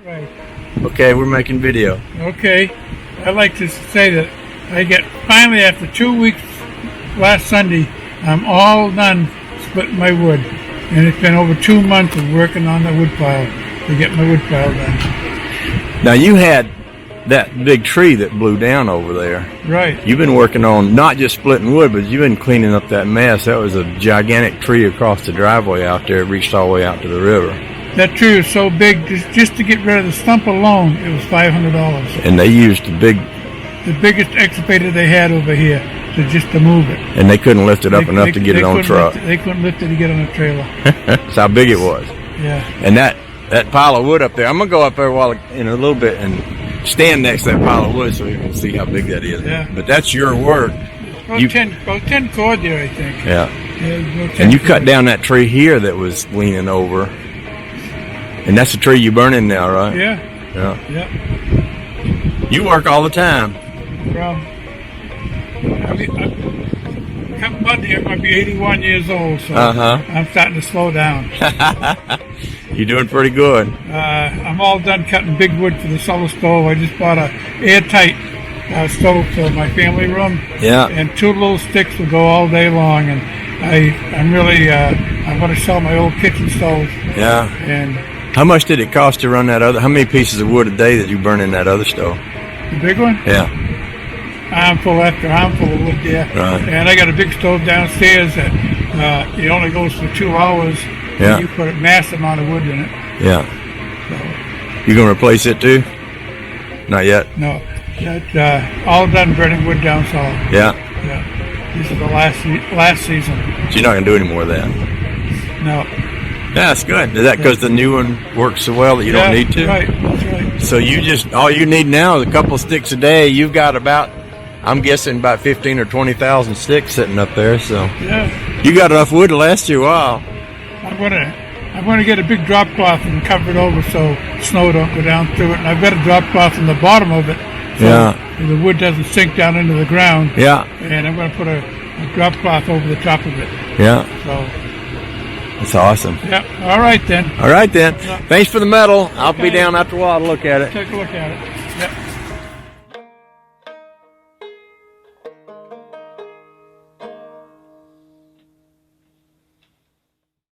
Right. Okay, we're making video. Okay. I'd like to say that finally after 2 weeks last Sunday, I'm all done splitting my wood. And it's been over 2 months of working on the wood pile to get my wood pile done. Now you had that big tree that blew down over there. Right. You've been working on not just splitting wood, but you've been cleaning up that mess. That was a gigantic tree across the driveway out there. It reached all the way out to the river. That tree was so big, just to get rid of the stump alone, it was $500. And they used the biggest excavator they had over here to move it. and they couldn't lift it up enough to get it on a truck. They couldn't lift it to get on a trailer. That's how big it was. Yeah. And that pile of wood up there, I'm going to go up there in a little bit and stand next to that pile of wood so you can see how big that is. Yeah. But that's your work. About 10 cord there, I think. Yeah. Yeah, And you cut down that tree here that was leaning over. And that's the tree you burning now, right? Yeah. Yeah. Yeah. You work all the time. Well, come Monday, I'm going to be 81 years old, so I'm starting to slow down. You're doing pretty good. I'm all done cutting big wood for the cellar stove. I just bought a airtight stove for my family room. Yeah. And 2 little sticks will go all day long. And I'm going to sell my old kitchen stove. Yeah. And how much did it cost to run that other? How many pieces of wood a day that you burn in that other stove? the big one? Yeah. Armful after armful of wood there. Right. And I got a big stove downstairs that it only goes for 2 hours. Yeah. You put a massive amount of wood in it. Yeah. So, You gonna replace it too? Not yet. no, that's all done burning wood down solid. Yeah. Yeah. This is the last season. So you're not gonna do any more of that. No. Yeah, that's good. Is that because the new one works so well that you don't need to? Right. That's right. So all you need now is a couple of sticks a day. You've got I'm guessing about 15 or 20,000 sticks sitting up there. So Yeah. you got enough wood to last you a while. I'm gonna get a big drop cloth and cover it over so snow don't go down through it. And I've got a drop cloth in the bottom of it, so the wood doesn't sink down into the ground. Yeah. And I'm gonna put a drop cloth over the top of it. Yeah. So That's awesome. yeah. All right then. All right then. Yeah. Thanks for the medal. I'll be Okay. down after a while to look at it. Take a look at it.